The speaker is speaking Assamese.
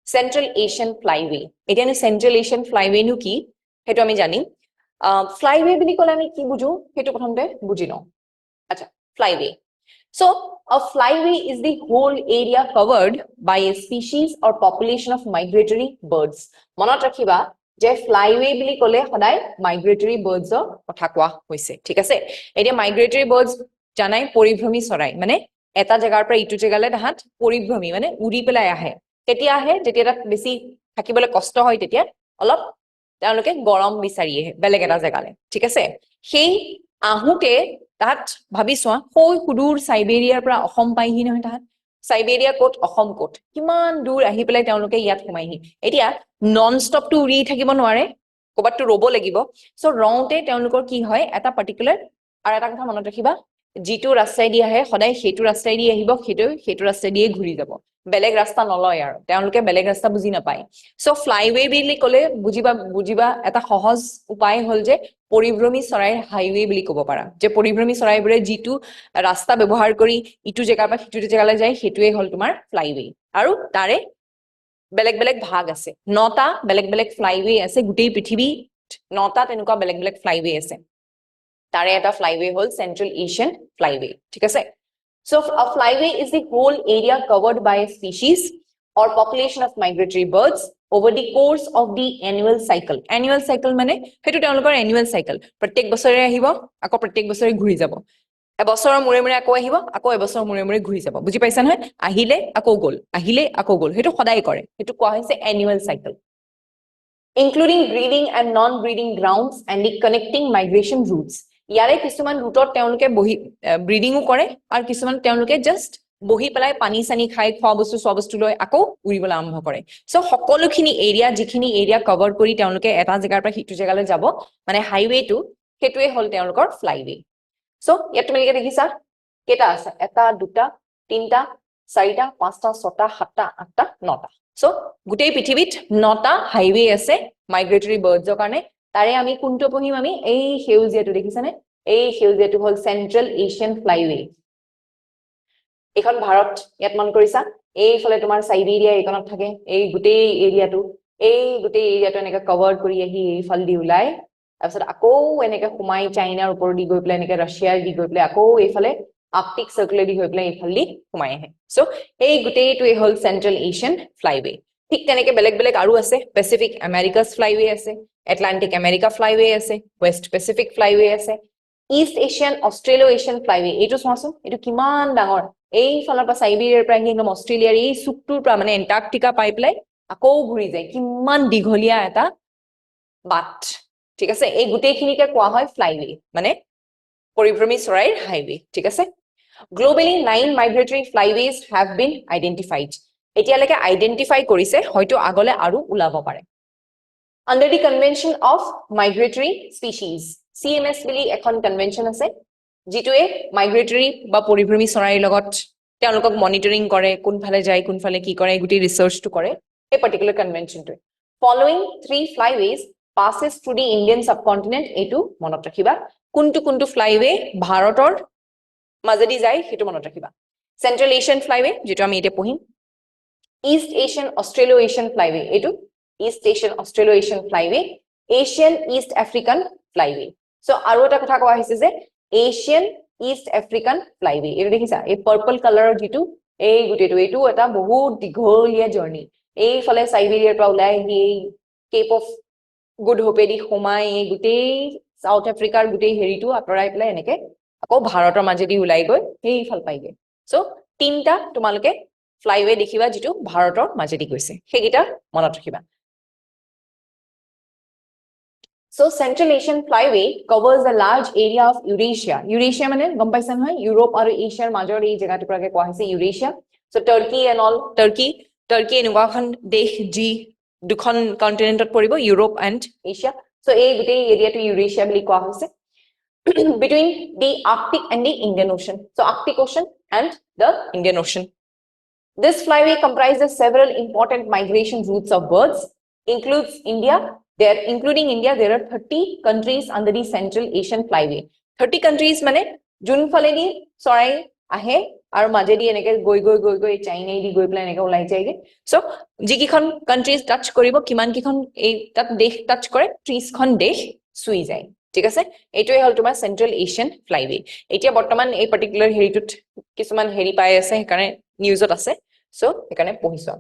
Central Asian Flyway. এতিয়া নি Central Asian Flyway নো কি হেতু আমি জানিম Flyway বুলি কলে আমি কি বুঝো হেতু প্ৰথমতে বুজি লওঁ আচ্ছা Flyway so a flyway is the whole area covered by a species or population of migratory birds মনত ৰাখিবা যে flyway বুলি কলে সদায় migratory birds ৰ কথা কোৱা হৈছে ঠিক আছে এতিয়া migratory birds জানাই পৰিভ্ৰমী চৰাই মানে এটা জায়গাৰ পৰা ইটো জায়গালৈ তাহাত পৰিভ্ৰমী মানে উৰি পেলাই আহে কেতিয়া আহে যেতিয়া তাত বেছি থাকিবলৈ কষ্ট হয় তেতিয়া অলপ তেওঁলোকে গৰম বিচাৰি আহে বেলেগ এটা জায়গালৈ ঠিক আছে সেই আহুতে তাত ভাবিছোৱা হৈ সুদূৰ সাইবেৰিয়াৰ পৰা অসম পাইহি নহয় তাত সাইবেৰিয়া কোট অসম কোট কিমান দূৰ আহি পেলাই তেওঁলোকে ইয়াত সোমাইহি এতিয়া নন ষ্টপ টু উৰি থাকিব নোৱাৰে কবাতটো ৰব লাগিব সো ৰওঁতে তেওঁলোকৰ কি হয় এটা পাৰ্টিকুলাৰ আৰু এটা কথা মনত ৰাখিবা জিটো ৰাস্তাই দি আহে সদায় সেইটো ৰাস্তাই দি আহিব সেইটো ৰাস্তাই দিয়ে ঘূৰি যাব বেলেগ ৰাস্তা নলয় আৰু তেওঁলোকে বেলেগ ৰাস্তা বুজি নাপায় সো ফ্লাইৱে বুলি কলে বুজিবা এটা সহজ উপায় হল যে পৰিভ্ৰমী চৰাইৰ হাইৱে বুলি ক'ব পাৰা যে পৰিভ্ৰমী চৰাইবোৰে জিটো ৰাস্তা ব্যৱহাৰ কৰি ইটো জেগাৰ পৰা সিটো জেগালৈ যায় হেতুৱে হল তোমাৰ ফ্লাইৱে আৰু তাৰে বেলেগ বেলেগ ভাগ আছে 9টা বেলেগ বেলেগ ফ্লাইৱে আছে গোটেই পৃথিৱীত 9টা তেনেকুৱা বেলেগ বেলেগ ফ্লাইৱে আছে তাৰে এটা ফ্লাইৱে হল সেন্ট্ৰাল এশিয়ান ফ্লাইৱে ঠিক আছে so a flyway is the whole area covered by a species or population of migratory birds over the course of the annual cycle মানে হেতু তেওঁলোকৰ annual cycle প্ৰত্যেক বছৰে আহিব আকৌ প্ৰত্যেক বছৰে ঘূৰি যাব এবছৰৰ মূৰে মূৰে আকৌ আহিব আকৌ এবছৰৰ মূৰে মূৰে ঘূৰি যাব বুজি পাইছা নহয় আহিলে আকৌ গল হেতু সদায় কৰে হেতু কোৱা হৈছে annual cycle including breeding and non-breeding grounds and the connecting migration routes ইয়াৰে কিছুমান ৰুটত তেওঁলোকে বহি ব্ৰিডিংও কৰে আৰু কিছুমান তেওঁলোকে জাস্ট বহি পেলাই পানী সানি খাই খোৱা বস্তু লৈ আকৌ উৰিবলৈ আৰম্ভ কৰে সো সকলোখিনি এৰিয়া যিখিনি এৰিয়া কভাৰ কৰি তেওঁলোকে এটা জায়গাৰ পৰা হিটো জায়গালৈ যাব মানে হাইৱেটো হেতুৱে হল তেওঁলোকৰ ফ্লাইৱে সো ইয়াত তুমি দেখিছা কেটা আছে এটা দুটা তিনটা চাৰিটা পাঁচটা ছটা সাতটা আঠটা নটা সো গোটেই পৃথিৱীত 9টা হাইৱে আছে মাইগ্ৰেটৰী বাৰ্ডছৰ কাৰণে তাৰে আমি কোনটো পঢ়িম আমি এই সেউজীয়াটো দেখিছানে এই সেউজীয়াটো হল সেন্ট্রাল এশিয়ান ফ্লাইৱে এখন ভাৰত ইয়াত মন কৰিছা এইফালে তোমাৰ সাইবেৰিয়া এইকনত থাকে এই গোটেই এৰিয়াটো এনেকা কভাৰ কৰি আহি এইফাল দি ওলাই তাৰপিছত আকৌ এনেকা সোমাই চাইনাৰ ওপৰ দি গৈ পেলাই এনেকা ৰাছিয়াৰ দি গৈ পেলাই আকৌ এইফালে আৰ্কটিক সাৰ্কুলে দি গৈ পেলাই এইফাল দি সোমাই আহে সো এই গোটেইটোৱে হল সেন্ট্ৰাল এশিয়ান ফ্লাইৱে ঠিক তেনেকে বেলেগ বেলেগ আৰু আছে পেসিফিক আমেৰিকাছ ফ্লাইৱে আছে এটলান্টিক আমেৰিকা ফ্লাইৱে আছে ওয়েস্ট পেসিফিক ফ্লাইৱে আছে east Asian Australia Asian flyway এইটো চোৱাচোন এইটো কিমান ডাঙৰ এই ফালৰ পৰা সাইবেৰিয়াৰ পৰা একদম অস্ট্ৰেলিয়াৰ এই সুকটোৰ পৰা মানে এন্টাৰ্কটিকা পাই পেলাই আকৌ ঘূৰি যায় কিমান দীঘলীয়া এটা বাট ঠিক আছে এই গোটেইখিনিকে কোৱা হয় ফ্লাইৱে মানে পৰিভ্ৰমী চৰাইৰ হাইৱে ঠিক আছে globally 9 migratory flyways have been identified এতিয়ালৈকে আইডেন্টিফাই কৰিছে হয়তো আগলে আৰু ওলাব পাৰে under the convention of migratory species CMS বুলি এখন কনভেনশন আছে যিটোৱে মাইগ্ৰেটৰী বা পৰিভ্ৰমী চৰাইৰ লগত তেওঁলোকক মনিটৰিং কৰে কোনফালে যায় কোনফালে কি কৰে গুটি ৰিসাৰ্চটো কৰে এই particular কনভেনশনটো following 3 flyways passes through the Indian subcontinent এইটো মনত ৰাখিবা কোনটো ফ্লাইৱে ভাৰতৰ মাজেদি যায় হেতু মনত ৰাখিবা সেন্ট্ৰাল এশিয়ান ফ্লাইৱে যেটো আমি এতিয়া পঢ়িম east Asian Australia Asian flyway এইটো east Asian Australia Asian flyway Asian east African flyway so আৰু এটা কথা কোৱা হৈছে যে এশিয়ান ইষ্ট আফ্ৰিকান ফ্লাইৱে এইটো দেখিছা এই পাৰ্পল কালাৰৰ যেটো এই গুটেটো এইটো এটা বহুত দীঘলীয়া জাৰ্নি এইফালে সাইবেৰিয়াৰ পৰা ওলাই আহি কেপ অফ গুড হোপেদি সোমাই এই গোটেই সাউথ আফ্ৰিকাৰ গোটেই হেৰিটো আঁতৰাই পেলাই এনেকে আকৌ ভাৰতৰ মাজেদি ওলাই গৈ এইফাল পাইগে সো তিনটা তোমালোকে ফ্লাইৱে দেখিবা যেটো ভাৰতৰ মাজেদি গৈছে হেগিটা মনত ৰাখিবা So Central Asian Flyway covers a large area of Eurasia. Eurasia মানে গম পাইছা নহয় ইউৰোপ আৰু এছিয়াৰ মাজৰ এই জায়গাটো পৰাকে কোৱা হৈছে ইউৰেশিয়া so Turkey and all Turkey এনেকুৱাখন দেশ যি দুখন কন্টিনেন্টত পৰিব ইউৰোপ এণ্ড এছিয়া so এই গোটেই এৰিয়াটো ইউৰেশিয়া বুলি কোৱা হৈছে between the Arctic and the Indian Ocean so Arctic Ocean and the Indian Ocean this flyway comprises several important migration routes of birds including India there are 30 countries under the Central Asian Flyway 30 countries মানে যোনফালেদি চৰাই আহে আৰু মাজেদি এনেকে গৈ চাইনাইদি গৈ পেলাই এনেকে ওলাই যায়গে সো যিকেইখন কান্ট্ৰিজ টাচ কৰিব কিমান কেইখন এই তাত দেশ টাচ কৰে 30খন দেশ চুই যায় ঠিক আছে এইটোৱে হল তোমাৰ সেন্ট্ৰেল এছিয়ান ফ্লাইৱে এতিয়া বৰ্তমান এই পাৰ্টিকুলাৰ হেৰিটোত কিছুমান হেৰি পাই আছে সেইকাৰণে নিউজত আছে সো সেইকাৰণে পঢ়িছো